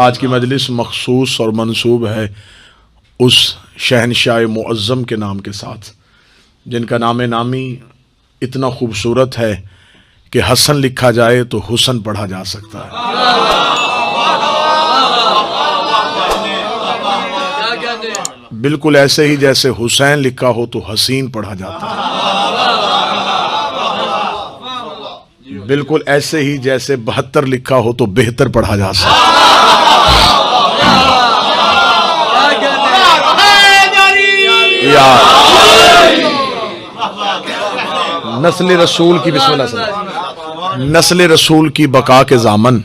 آج کی مجلس مخصوص اور منسوب ہے اس شہنشاہ معظم کے نام کے ساتھ جن کا نام نامی اتنا خوبصورت ہے کہ حسن لکھا جائے تو حسن پڑھا جا سکتا ہے۔ بالکل ایسے ہی جیسے حسین لکھا ہو تو حسین پڑھا جاتا ہے، بالکل ایسے ہی جیسے 72 لکھا ہو تو بہتر پڑھا جا سکتا ہے۔ نسل رسول کی بسم اللہ سے نسل رسول کی بقا کے ضامن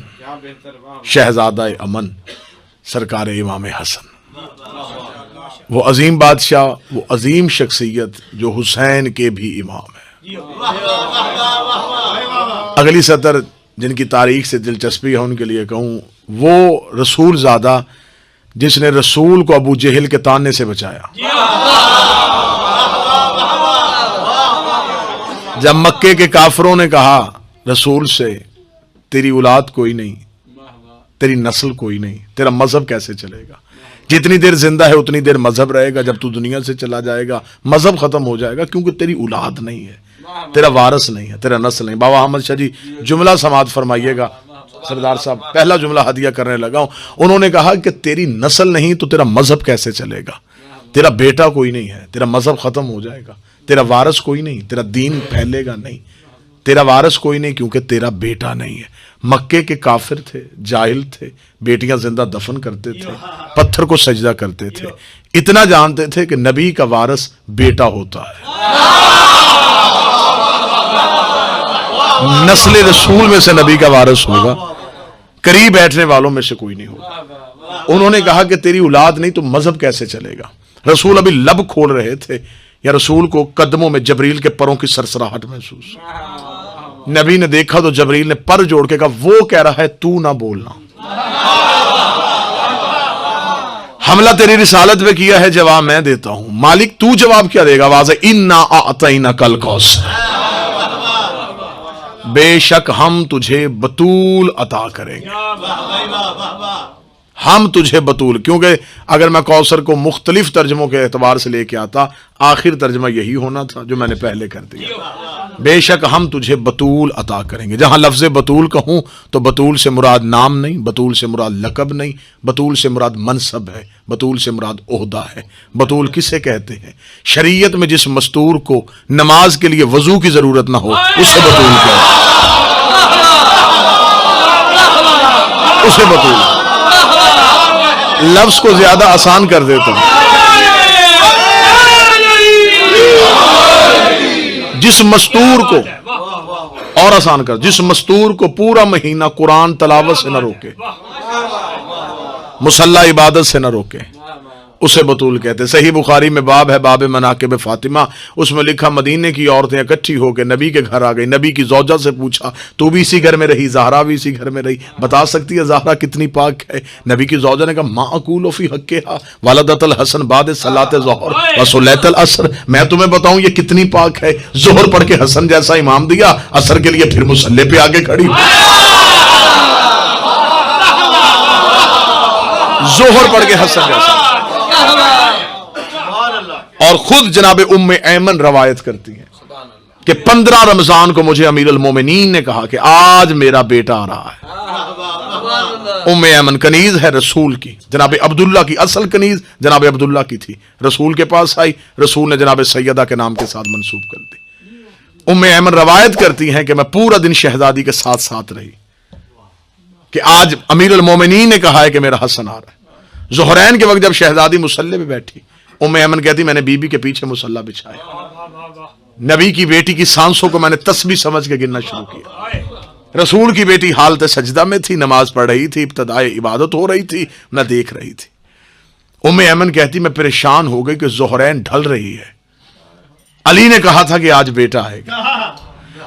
شہزادہ امن سرکار امام حسن، وہ عظیم بادشاہ، وہ عظیم شخصیت جو حسین کے بھی امام ہے۔ اگلی سطر جن کی تاریخ سے دلچسپی ہے ان کے لیے کہوں، وہ رسول زادہ جس نے رسول کو ابو جہل کے تانے سے بچایا۔ جب مکے کے کافروں نے کہا رسول سے تیری اولاد کوئی نہیں، تیری نسل کوئی نہیں، تیرا مذہب کیسے چلے گا؟ جتنی دیر زندہ ہے اتنی دیر مذہب رہے گا، جب تو دنیا سے چلا جائے گا مذہب ختم ہو جائے گا، کیونکہ تیری اولاد نہیں ہے، تیرا وارث نہیں ہے، تیرا نسل نہیں۔ بابا احمد شاہ جی جملہ سماعت فرمائیے گا، سردار صاحب پہلا جملہ ہدیہ کرنے لگا ہوں، انہوں نے کہا کہ تیری نسل نہیں تو تیرا مذہب کیسے چلے گا؟ تیرا بیٹا کوئی نہیں ہے، تیرا مذہب ختم ہو جائے گا، تیرا وارث کوئی نہیں، تیرا دین پھیلے گا نہیں، تیرا وارث کوئی نہیں کیونکہ تیرا بیٹا نہیں ہے۔ مکے کے کافر تھے، جاہل تھے، بیٹیاں زندہ دفن کرتے تھے، پتھر کو سجدہ کرتے تھے، اتنا جانتے تھے کہ نبی کا وارث بیٹا ہوتا ہے، نسل رسول میں سے نبی کا وارث ہوگا، قریب بیٹھنے والوں میں سے کوئی نہیں ہوگا۔ انہوں نے کہا کہ تیری اولاد نہیں تو مذہب کیسے چلے گا؟ رسول ابھی لب کھول رہے تھے یا رسول کو قدموں میں جبریل کے پروں کی سرسراہٹ محسوس، نبی نے دیکھا تو جبریل نے پر جوڑ کے کہا وہ کہہ رہا ہے تو نہ بولنا، حملہ تیری رسالت پہ کیا ہے، جواب میں دیتا ہوں، مالک تو جواب کیا دے گا؟ واضح انا اعطیناک الکوثر، بے شک ہم تجھے بطول عطا کریں گے، ہم تجھے بطول، کیونکہ اگر میں کوثر کو مختلف ترجموں کے اعتبار سے لے کے آتا آخر ترجمہ یہی ہونا تھا جو میں نے پہلے کر دیا، بے شک ہم تجھے بطول عطا کریں گے۔ جہاں لفظ بطول کہوں تو بطول سے مراد نام نہیں، بطول سے مراد لقب نہیں، بطول سے مراد منصب ہے، بطول سے مراد عہدہ ہے۔ بطول کسے کہتے ہیں؟ شریعت میں جس مستور کو نماز کے لیے وضو کی ضرورت نہ ہو اسے بطول کہتے ہیں، اسے بطول۔ لفظ کو زیادہ آسان کر دیتا ہوں، جس مستور کو اور آسان کر، جس مستور کو پورا مہینہ قرآن تلاوت سے نہ روکے، مصلی عبادت سے نہ روکے، اسے بطول کہتے ہیں۔ صحیح بخاری میں باب ہے، باب مناقب فاطمہ، اس میں لکھا مدینے کی عورتیں اکٹھی ہو کے نبی کے گھر آ گئی، نبی کی زوجہ سے پوچھا تو بھی اسی گھر میں رہی، زہرا بھی اسی گھر میں رہی، بتا سکتی ہے زہرا کتنی پاک ہے؟ نبی کی زوجہ نے کہا ما اقول فی حقھا ولدت الحسن بعد صلاۃ الظہر وصلیت العصر، میں تمہیں بتاؤں یہ کتنی پاک ہے، ظہر پڑھ کے حسن جیسا امام دیا، عصر کے لیے پھر مصلی پہ آگے کھڑی، ظہر پڑھ کے حسن جیسا۔ اور خود جناب ام ایمن روایت کرتی ہیں کہ 15 رمضان کو مجھے امیر المومنین نے کہا کہ آج میرا بیٹا آ رہا ہے۔ ام ایمن کنیز ہے رسول کی، جناب عبداللہ کی اصل کنیز جناب عبداللہ کی تھی، رسول کے پاس آئی، رسول نے جناب سیدہ کے نام کے ساتھ منسوب کر دی۔ ام ایمن روایت کرتی ہیں کہ میں پورا دن شہزادی کے ساتھ ساتھ رہی کہ آج امیر المومنین نے کہا ہے کہ میرا حسن آ رہا ہے۔ ظہرین کے وقت جب شہزادی مصلی پہ بیٹھی، ام ایمن کہتی میں نے بی بی کے پیچھے مصلی بچھایا، نبی کی بیٹی کی سانسوں کو میں نے تسبیح سمجھ کے گننا شروع کیا، رسول کی بیٹی حالت سجدہ میں تھی، نماز پڑھ رہی تھی، ابتدائے عبادت ہو رہی تھی، میں دیکھ رہی تھی۔ ام ایمن کہتی میں پریشان ہو گئی کہ ظہرین ڈھل رہی ہے، علی نے کہا تھا کہ آج بیٹا آئے گا۔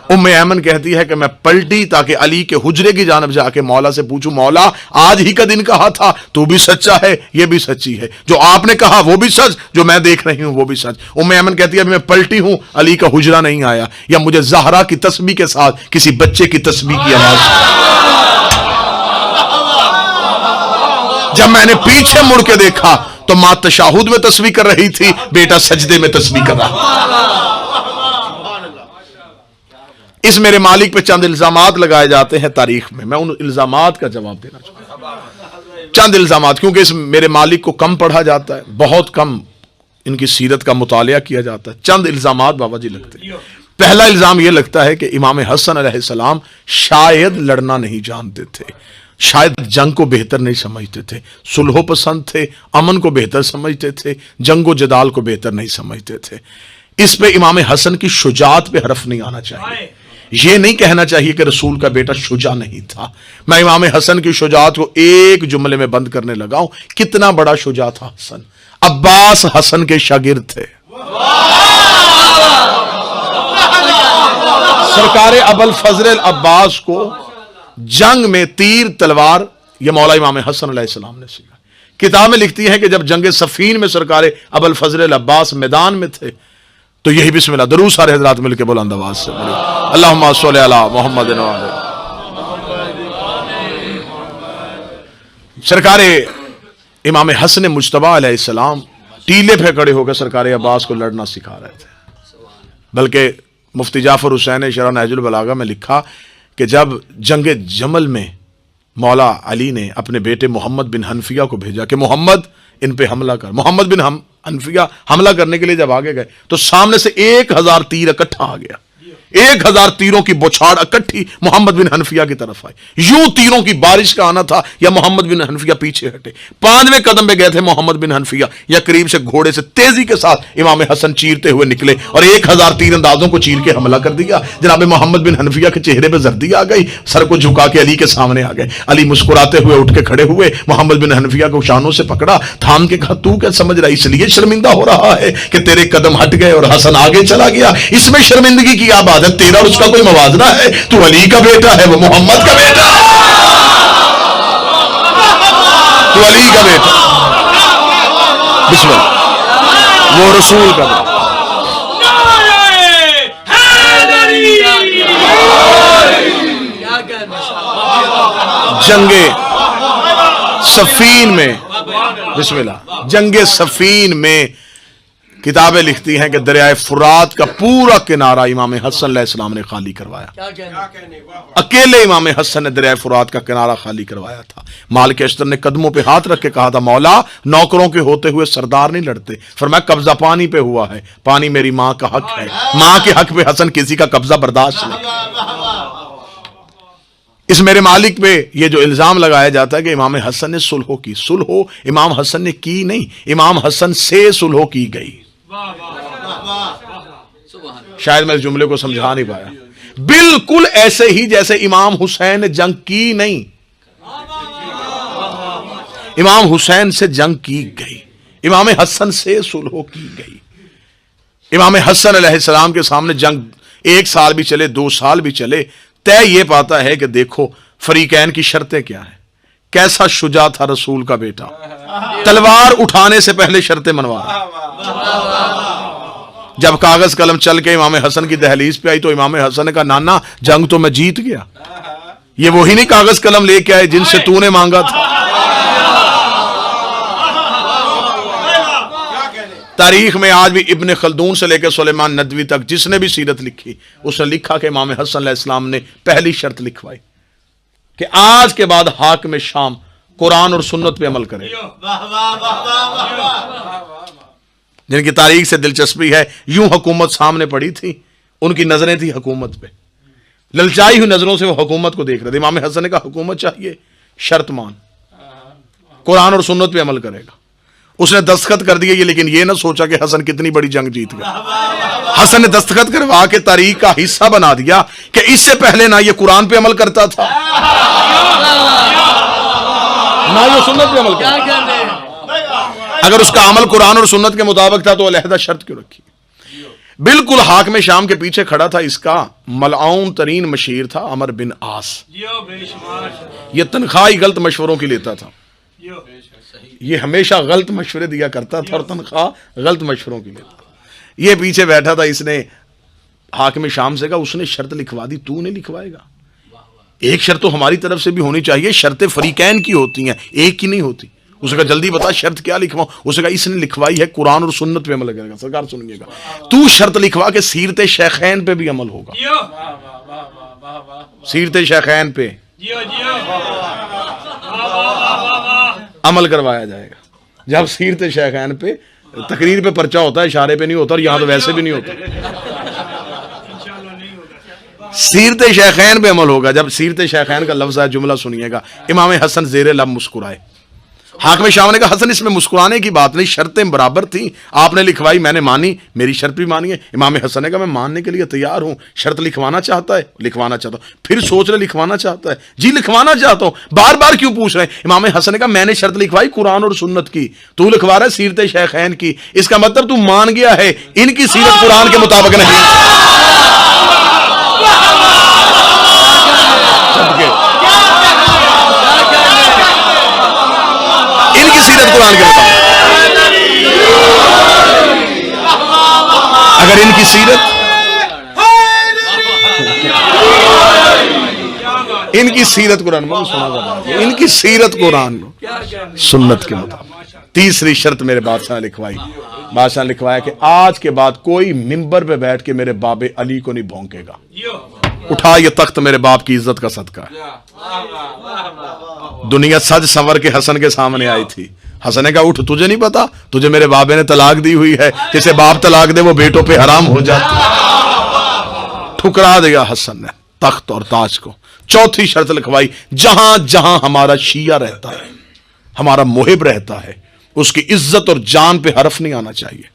ام ایمن کہتی ہے کہ میں پلٹی تاکہ علی کے حجرے کی جانب جا کے مولا سے پوچھوں مولا آج ہی کا دن کہا تھا، تو بھی سچا ہے، یہ بھی سچی ہے، جو آپ نے کہا وہ بھی سچ، جو میں دیکھ رہی ہوں وہ بھی سچ۔ ام ایمن کہتی ہے ابھی میں پلٹی ہوں، علی کا حجرہ نہیں آیا، یا مجھے زہرا کی تسبیح کے ساتھ کسی بچے کی تسبیح کی آواز۔ جب میں نے پیچھے مڑ کے دیکھا تو ماں تشہد میں تسبیح کر رہی تھی، بیٹا سجدے میں تسبیح کر رہا تھا۔ اس میرے مالک پہ چند الزامات لگائے جاتے ہیں تاریخ میں ان الزامات کا جواب دینا چاہتا ہوں۔ چند الزامات، کیونکہ اس میرے مالک کو کم پڑھا جاتا ہے، بہت کم ان کی سیرت کا مطالعہ کیا جاتا ہے، چند الزامات بابا جی لگتے ہیں۔ پہلا الزام یہ لگتا ہے کہ امام حسن علیہ السلام شاید لڑنا نہیں جانتے تھے، شاید جنگ کو بہتر نہیں سمجھتے تھے، صلح و پسند تھے، امن کو بہتر سمجھتے تھے، جنگ و جدال کو بہتر نہیں سمجھتے تھے۔ اس پہ امام حسن کی شجاعت پہ حرف نہیں آنا چاہیے، یہ نہیں کہنا چاہیے کہ رسول کا بیٹا شجاع نہیں تھا۔ میں امام حسن کی شجاعت کو ایک جملے میں بند کرنے لگا ہوں۔ کتنا بڑا شجاع تھا حسن، عباس حسن کے شاگرد تھے۔ سرکار ابوالفضل عباس کو جنگ میں تیر تلوار یہ مولا امام حسن علیہ السلام نے سیکھا۔ کتابیں لکھتی ہیں کہ جب جنگ صفین میں سرکار ابوالفضل عباس میدان میں تھے تو یہی بسم اللہ درود سارے حضرات مل کے بلند آواز سے پڑھیں، اللہم صلی علی محمد و علی۔ سرکار امام حسن مجتبی علیہ السلام ٹیلے پہ کھڑے ہو کر سرکار عباس کو لڑنا سکھا رہے تھے۔ بلکہ مفتی جعفر حسین نے شرح نہج البلاغہ میں لکھا کہ جب جنگ جمل میں مولا علی نے اپنے بیٹے محمد بن حنفیہ کو بھیجا کہ محمد ان پہ حملہ کر، محمد بن حنفیہ حملہ کرنے کے لیے جب آگے گئے تو سامنے سے 1000 تیر اکٹھا آ گیا، 1000 تیروں کی بوچھاڑ اکٹھی محمد بن حنفیہ کی طرف آئی، یوں تیروں کی بارش کا آنا تھا یا محمد بن حنفیہ پیچھے ہٹے۔ 5ویں قدم پہ گئے تھے محمد بن حنفیہ یا قریب سے گھوڑے سے تیزی کے ساتھ امام حسن چیرتے ہوئے نکلے اور 1000 تیر اندازوں کو چیر کے حملہ کر دیا۔ جناب محمد بن حنفیہ کے چہرے پہ زردی آ گئی، سر کو جھکا کے علی کے سامنے آ گئے۔ علی مسکراتے ہوئے اٹھ کے کھڑے ہوئے، محمد بن حنفیہ کو شانوں سے پکڑا، تھام کے کہا تو کیا سمجھ رہا ہے اس لیے شرمندہ ہو رہا ہے کہ تیرے قدم ہٹ گئے اور حسن آگے چلا گیا؟ اس میں شرمندگی کی کیا بات ہے؟ تیرا اور اس کا کوئی موازنہ ہے؟ تو علی کا بیٹا ہے، وہ محمد کا بیٹا ہے، تو علی کا بیٹا، بسم اللہ، وہ رسول کا بیٹا۔ جنگ صفین میں بسم اللہ، جنگ صفین میں کتابیں لکھتی ہیں کہ دریائے فرات کا پورا کنارہ امام حسن علیہ السلام نے خالی کروایا، اکیلے امام حسن نے دریائے فرات کا کنارہ خالی کروایا تھا۔ مالک اشتر نے قدموں پہ ہاتھ رکھ کے کہا تھا مولا نوکروں کے ہوتے ہوئے سردار نہیں لڑتے، فرمایا قبضہ پانی پہ ہوا ہے، پانی میری ماں کا حق ہے، ماں کے حق پہ حسن کسی کا قبضہ برداشت نہیں۔ اس میرے مالک پہ یہ جو الزام لگایا جاتا ہے کہ امام حسن نے صلح کی، صلح امام حسن نے کی نہیں، امام حسن سے صلح کی گئی۔ شاید میں اس جملے کو سمجھا نہیں پایا، بالکل ایسے ہی جیسے امام حسین نے جنگ کی نہیں، امام حسین سے جنگ کی گئی، امام حسن سے صلح کی گئی۔ امام حسن علیہ السلام کے سامنے جنگ 1 سال بھی چلے 2 سال بھی چلے، طے یہ پاتا ہے کہ دیکھو فریقین کی شرطیں کیا ہیں۔ کیسا شجاع تھا رسول کا بیٹا، تلوار اٹھانے سے پہلے شرطیں منوا رہا۔ جب کاغذ قلم چل کے امام حسن کی دہلیز پہ آئی تو امام حسن نے کہا نانا جنگ تو میں جیت گیا، یہ وہی نہیں کاغذ قلم لے کے آئے جن سے تو نے مانگا تھا۔ تاریخ میں آج بھی ابن خلدون سے لے کے سلیمان ندوی تک جس نے بھی سیرت لکھی اس نے لکھا کہ امام حسن علیہ السلام نے پہلی شرط لکھوائی کہ آج کے بعد حاکم شام قرآن اور سنت پہ عمل کرے۔ جن کی تاریخ سے دلچسپی ہے، یوں حکومت سامنے پڑی تھی، ان کی نظریں تھی حکومت پہ، للچائی ہوئی نظروں سے وہ حکومت کو دیکھ رہے تھے۔ امام حسن نے کہا حکومت چاہیے، شرط مان، قرآن اور سنت پہ عمل کرے گا۔ اس نے دستخط کر دیے، لیکن یہ نہ سوچا کہ حسن کتنی بڑی جنگ جیت گیا۔ حسن نے دستخط کروا کے تاریخ کا حصہ بنا دیا کہ اس سے پہلے نہ یہ قرآن پہ عمل کرتا تھا نہ یہ سنت پہ عمل کرتا۔ اگر اس کا عمل قرآن اور سنت کے مطابق تھا تو علیحدہ شرط کیوں رکھی؟ بالکل حاکم شام کے پیچھے کھڑا تھا اس کا ملعون ترین مشیر تھا عمر بن عاص۔ یہ تنخواہ غلط مشوروں کی لیتا تھا، یہ ہمیشہ غلط مشورے دیا کرتا تھا اور تنخواہ غلط مشوروں کی لیتا تھا۔ یہ پیچھے بیٹھا تھا، اس نے حاکم شام سے کہا اس نے شرط لکھوا دی، تو نہیں لکھوائے گا؟ ایک شرط تو ہماری طرف سے بھی ہونی چاہیے، شرطیں فریقین کی ہوتی ہیں، ایک کی نہیں ہوتی۔ اسے کہا جلدی بتا شرط کیا لکھواؤں؟ اسے کہا اس نے لکھوائی ہے قرآن اور سنت پہ عمل کرے گا. سرکار سنیے گا تو شرط لکھوا کہ سیرت شیخین پہ بھی عمل ہوگا. سیرت شیخین پہ عمل کروایا جائے گا. جب سیرت شیخین پہ تقریر پہ پرچہ ہوتا ہے اشارے پہ نہیں ہوتا, اور یہاں تو ویسے بھی نہیں ہوتا. سیرت شیخین پہ عمل ہوگا. جب سیرت شیخین کا لفظ ہے, جملہ سنیے گا, امام حسن زیر لب مسکرائے. حاکم شام نے کہا حسن اس میں مسکرانے کی بات نہیں, شرطیں برابر تھیں, آپ نے لکھوائی میں نے مانی, میری شرط بھی مانی ہے. امام حسن نے کہا میں ماننے کے لیے تیار ہوں, شرط لکھوانا چاہتا ہے, لکھوانا چاہتا ہوں. پھر سوچ رہے لکھوانا چاہتا ہے, جی لکھوانا چاہتا ہوں, بار بار کیوں پوچھ رہے ہیں؟ امام حسن نے کہا میں نے شرط لکھوائی قرآن اور سنت کی, تو لکھوا رہا ہے سیرت شیخین کی, اس کا مطلب تو مان گیا ہے ان کی سیرت قرآن کے مطابق نہیں. ان کی سیرت قرآن کے مطابق, اگر ان کی سیرت قرآن ان کی سیرت قرآن سنت کے مطابق. تیسری شرط میرے بادشاہ نے لکھوائی, بادشاہ نے لکھوایا کہ آج کے بعد کوئی ممبر پہ بیٹھ کے میرے باب علی کو نہیں بھونکے گا. اٹھا یہ تخت میرے باپ کی عزت کا صدقہ ہے. دنیا سج سنور کے حسن کے سامنے آئی تھی. حسن نے کہا اٹھ, تجھے نہیں پتا تجھے میرے بابے نے طلاق دی ہوئی ہے, جسے باپ طلاق دے وہ بیٹوں پہ حرام ہو جاتا. ٹھکرا دیا حسن نے تخت اور تاج کو. چوتھی شرط لکھوائی, جہاں جہاں ہمارا شیعہ رہتا ہے, ہمارا محب رہتا ہے, اس کی عزت اور جان پہ حرف نہیں آنا چاہیے.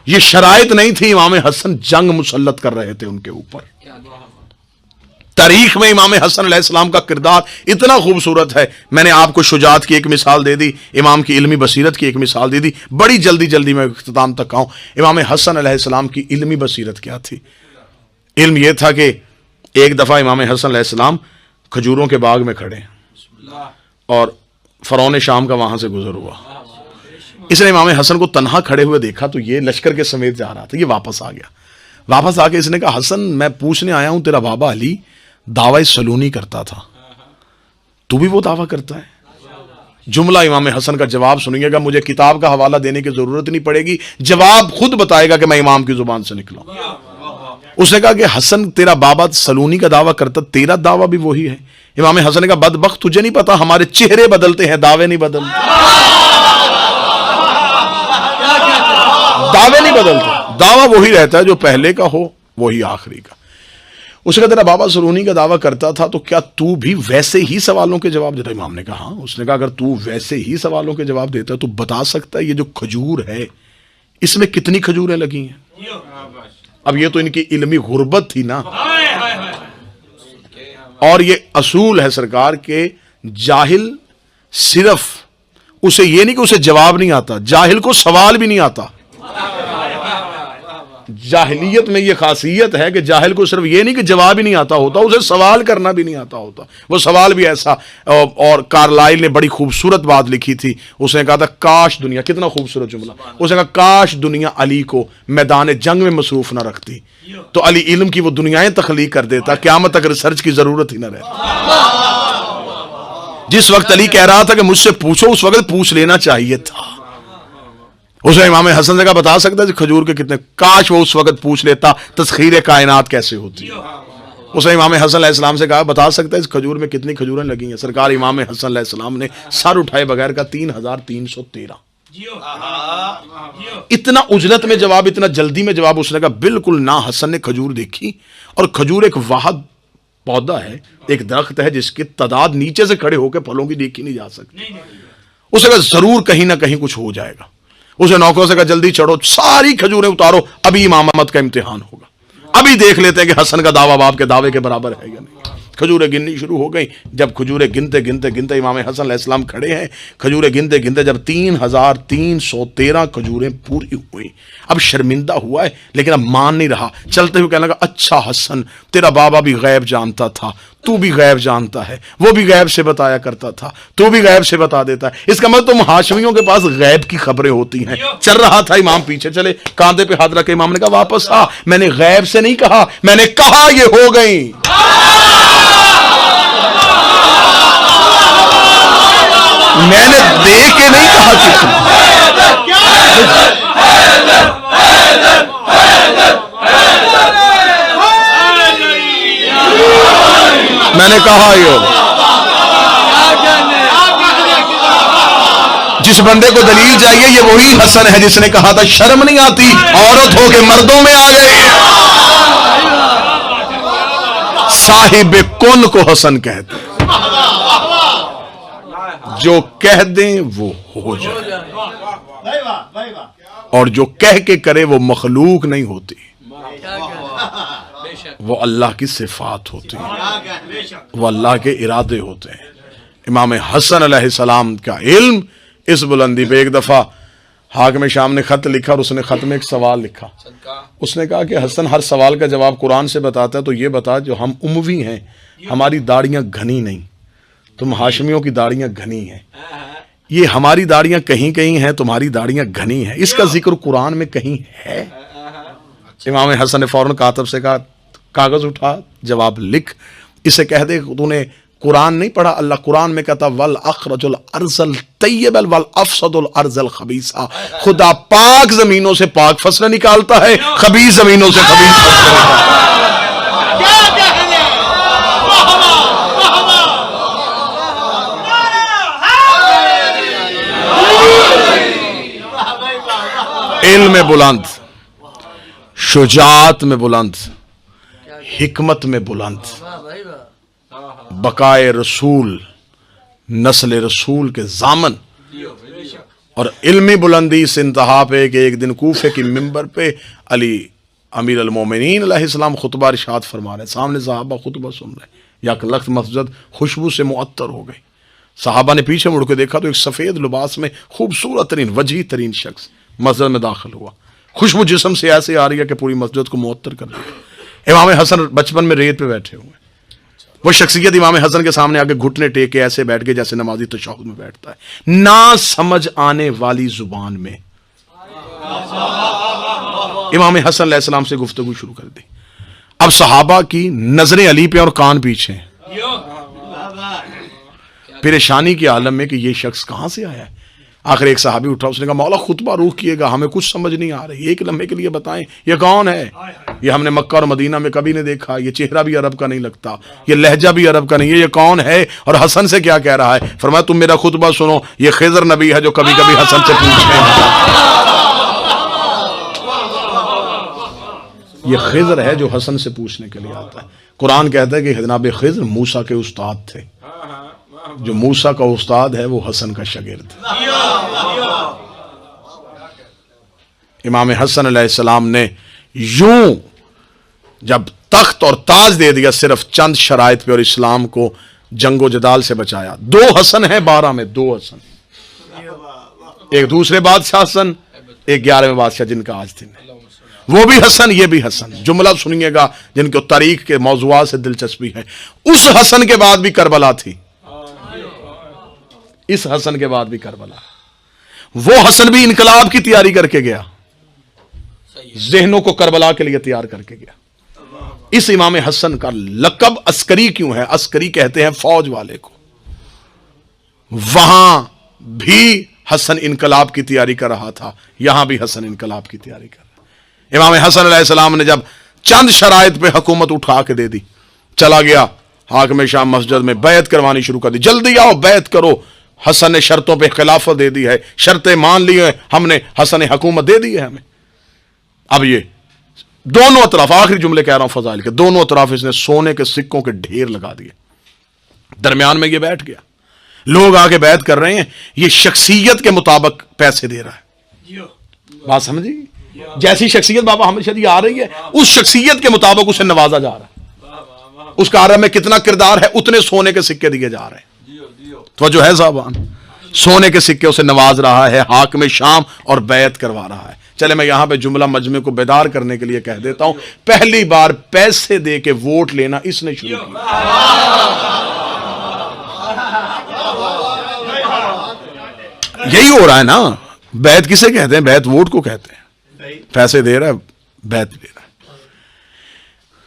یہ شرائط نہیں تھی, امام حسن جنگ مسلط کر رہے تھے ان کے اوپر. تاریخ میں امام حسن علیہ السلام کا کردار اتنا خوبصورت ہے. میں نے آپ کو شجاعت کی ایک مثال دے دی, امام کی علمی بصیرت کی ایک مثال دے دی. بڑی جلدی میں اختتام تک آؤں. امام حسن علیہ السلام کی علمی بصیرت کیا تھی؟ علم یہ تھا کہ ایک دفعہ امام حسن علیہ السلام کھجوروں کے باغ میں کھڑے اور فرعون شام کا وہاں سے گزر ہوا. اس نے امام حسن کو تنہا کھڑے ہوئے دیکھا تو یہ لشکر کے سمیت جا رہا تھا. یہ واپس آ گیا. واپس آ کے اس نے کہا حسن میں پوچھنے آیا ہوں, تیرا بابا علی دعوی سلونی کرتا تھا, تو بھی وہ دعویٰ کرتا ہے؟ جملہ امام حسن کا جواب سنیے گا, مجھے کتاب کا حوالہ دینے کی ضرورت نہیں پڑے گی, جواب خود بتائے گا کہ میں امام کی زبان سے نکلا. اس نے کہا کہ حسن تیرا بابا سلونی کا دعویٰ کرتا, تیرا دعویٰ بھی وہی ہے. امام حسن نے کہا بدبخت تجھے نہیں پتا ہمارے چہرے بدلتے ہیں, دعوے نہیں بدلتے. دعوے نہیں بدلتے, دعویٰ وہی رہتا ہے جو پہلے کا ہو وہی آخری کا. اس کا تیرا بابا سلونی کا دعویٰ کرتا تھا تو کیا تو بھی ویسے ہی سوالوں کے جواب دیتا؟ امام نے کہا ہاں. اس نے کہا اگر تو ویسے ہی سوالوں کے جواب دیتا ہے تو بتا سکتا ہے یہ جو کھجور ہے اس میں کتنی کھجوریں لگی ہیں؟ اب یہ تو ان کی علمی غربت تھی نا, اور یہ اصول ہے سرکار کے جاہل صرف اسے یہ نہیں کہ اسے جواب نہیں آتا, جاہل کو سوال بھی نہیں آتا. جاہلیت میں یہ خاصیت ہے کہ جاہل کو صرف یہ نہیں کہ جواب ہی نہیں آتا ہوتا, اسے سوال کرنا بھی نہیں آتا ہوتا. وہ سوال بھی ایسا, اور کارلائل نے بڑی خوبصورت بات لکھی تھی. اس نے کہا تھا کاش دنیا, کتنا خوبصورت جملہ, اس نے کہا کاش دنیا علی کو میدان جنگ میں مصروف نہ رکھتی تو علی علم کی وہ دنیایں تخلیق کر دیتا, قیامت تک ریسرچ کی ضرورت ہی نہ رہتی. جس وقت علی کہہ رہا تھا کہ مجھ سے پوچھو اس وقت پوچھ لینا چاہیے تھا. اسے امام حسن نے کہا بتا سکتا ہے کھجور کے کتنے, کاش وہ اس وقت پوچھ لیتا تسخیر کائنات کیسے ہوتی. اسے امام حسن علیہ السلام سے کہا بتا سکتا ہے اس کھجور میں کتنی کھجوریں لگی ہیں؟ سرکار امام حسن علیہ السلام نے سر اٹھائے بغیر کا 3313. اتنا عجلت میں جواب, اتنا جلدی میں جواب. اس نے کہا بالکل نہ. حسن نے کھجور دیکھی, اور کھجور ایک واحد پودا ہے, ایک درخت ہے جس کی تعداد نیچے سے کھڑے ہو کے پھلوں کی دیکھی نہیں جا سکتی. اسے کہا ضرور کہیں نہ کہیں کچھ ہو جائے گا. اسے نوکروں سے کہا جلدی چڑھو, ساری کھجوریں اتارو, ابھی امامت کا امتحان ہوگا, ابھی دیکھ لیتے ہیں کہ حسن کا دعویٰ باپ کے دعوے کے برابر ہے یا نہیں. کھجوریں گننی شروع ہو گئیں. جب کھجوریں گنتے امام حسن علیہ السلام کھڑے ہیں, کھجوریں گنتے جب 3313 کھجوریں پوری ہوئی, اب شرمندہ ہوا ہے لیکن اب مان نہیں رہا. چلتے ہوئے کہنے لگا اچھا حسن تیرا بابا بھی غیب جانتا تھا, تو بھی غیب جانتا ہے, وہ بھی غیب سے بتایا کرتا تھا, تو بھی غیب سے بتا دیتا ہے. اس کا مطلب تم ہاشمیوں کے پاس غیب کی خبریں ہوتی ہیں. چل رہا تھا, امام پیچھے چلے, کاندھے پہ ہاتھ رکھ کے امام نے کہا واپس آ, میں نے غیب سے نہیں کہا, میں نے کہا یہ ہو گئی. میں نے دے کے نہیں کہا کتنا، میں نے کہا جس بندے کو دلیل چاہیے یہ وہی حسن ہے جس نے کہا تھا شرم نہیں آتی عورت ہو کے مردوں میں آ گئی۔ صاحب کن کو حسن کہتے ہیں، جو کہہ دیں وہ ہو جائے، اور جو کہہ کے کرے وہ مخلوق نہیں ہوتی، وہ اللہ کی صفات ہوتی ہیں، وہ اللہ کے ارادے ہوتے ہیں۔ امام حسن علیہ السلام کا علم اس بلندی پہ، ایک دفعہ حاکم شام نے خط لکھا اور اس نے خط میں ایک سوال لکھا، اس نے کہا کہ حسن ہر سوال کا جواب قرآن سے بتاتا ہے، تو یہ بتا جو ہم اموی ہیں ہماری داڑیاں گھنی نہیں، تم ہاشمیوں کی داڑیاں گھنی ہیں، یہ ہماری داڑیاں کہیں کہیں ہیں، تمہاری داڑیاں گھنی ہیں، اس کا ذکر قرآن میں کہیں ہے؟ امام حسن نے فوراً کاتب سے کہا کاغذ اٹھا جواب لکھ، اسے کہہ دے تو نے قرآن نہیں پڑھا، اللہ قرآن میں کہتا وَالْأَخْرَجُ الْأَرْضَ الطَّيِّبَ وَالْأَفْسَدُ الْأَرْضَ الْخَبِيثَ، خدا پاک زمینوں سے پاک فصلیں نکالتا ہے، خبیث زمینوں سے خبیث فصلیں نکالتا ہے۔ علم میں بلند، شجاعت میں بلند، حکمت میں بلند، بقائے رسول، نسل رسول کے ضامن، اور علمی بلندی اس انتہا پہ کہ ایک دن کوفے کی ممبر پہ علی امیر المومنین علیہ السلام خطبہ ارشاد فرما رہے، سامنے صحابہ خطبہ سن رہے، یک لخت مسجد خوشبو سے معطر ہو گئی، صحابہ نے پیچھے مڑ کے دیکھا تو ایک سفید لباس میں خوبصورت ترین وجیح ترین شخص مسجد میں داخل ہوا، خوشبو جسم سے ایسے آ رہی ہے کہ پوری مسجد کو معطر کر دیا۔ امام حسن بچپن میں ریت پہ بیٹھے ہوئے، وہ شخصیت امام حسن کے سامنے آگے گھٹنے ٹیک کے ایسے بیٹھ گئے جیسے نمازی تشہد میں بیٹھتا ہے، نہ سمجھ آنے والی زبان میں امام حسن علیہ السلام سے گفتگو شروع کر دی۔ اب صحابہ کی نظریں علی پہ اور کان پیچھے ہیں، پریشانی کے عالم میں کہ یہ شخص کہاں سے آیا ہے۔ آخر ایک صحابی اٹھا، اس نے کہا مولا خطبہ روک کیے گا، ہمیں کچھ سمجھ نہیں آ رہی، ایک لمحے کے لیے بتائیں یہ کون ہے، یہ ہم نے مکہ اور مدینہ میں کبھی نہیں دیکھا، یہ چہرہ بھی عرب کا نہیں لگتا، یہ لہجہ بھی عرب کا نہیں ہے، یہ کون ہے اور حسن سے کیا کہہ رہا ہے؟ فرمایا تم میرا خطبہ سنو، یہ خضر نبی ہے جو کبھی کبھی حسن سے پوچھتے ہیں، یہ خضر ہے جو حسن سے پوچھنے کے لیے آتا ہے۔ قرآن کہتا ہے کہ جناب خضر موسیٰ کے استاد تھے، جو موسیٰ کا استاد ہے وہ حسن کا شاگرد۔ امام حسن علیہ السلام نے یوں جب تخت اور تاج دے دیا صرف چند شرائط پہ اور اسلام کو جنگ و جدال سے بچایا۔ دو حسن ہیں 12 میں، دو حسن، ایک دوسرے بادشاہ حسن، ایک 11ویں بادشاہ جن کا آج دن ہے، وہ بھی حسن یہ بھی حسن۔ جملہ سنیے گا جن کو تاریخ کے موضوعات سے دلچسپی ہے، اس حسن کے بعد بھی کربلا تھی، اس حسن کے بعد بھی کربلا، وہ حسن بھی انقلاب کی تیاری کر کے گیا، ذہنوں کو کربلا کے لیے تیار کر کے گیا۔ اس امام حسن کا لقب عسکری کیوں ہے؟ عسکری کہتے ہیں فوج والے کو، وہاں بھی حسن انقلاب کی تیاری کر رہا تھا، یہاں بھی حسن انقلاب کی تیاری کر رہا۔ امام حسن علیہ السلام نے جب چند شرائط پہ حکومت اٹھا کے دے دی، چلا گیا حاکم شام مسجد میں بیعت کروانی شروع کر دی، جلدی آؤ بیعت کرو۔ حسن نے شرطوں پہ خلافت دے دی ہے، شرطیں مان لی ہیں ہم نے، حسن نے حکومت دے دی ہے ہمیں۔ اب یہ دونوں اطراف، آخری جملے کہہ رہا ہوں فضائل کے، دونوں اطراف اس نے سونے کے سکوں کے ڈھیر لگا دیے، درمیان میں یہ بیٹھ گیا، لوگ آگے بیعت کر رہے ہیں، یہ شخصیت کے مطابق پیسے دے رہا ہے، بات سمجھی؟ جیسی شخصیت بابا ہمیشہ دی آ رہی ہے، اس شخصیت کے مطابق اسے نوازا جا رہا ہے، اس کا عرب میں کتنا کردار ہے اتنے سونے کے سکے دیے جا رہے ہیں۔ تو جو ہے صاحبان، سونے کے سکے اسے نواز رہا ہے، حاکم شام اور بیعت کروا رہا ہے۔ چلے میں یہاں پہ جملہ مجمع کو بیدار کرنے کے لیے کہہ دیتا ہوں، پہلی بار پیسے دے کے ووٹ لینا اس نے شروع کیا۔ یہی ہو رہا ہے نا، بیعت کسے کہتے ہیں؟ بیعت ووٹ کو کہتے ہیں، پیسے دے رہا ہے، بیعت لے رہا ہے۔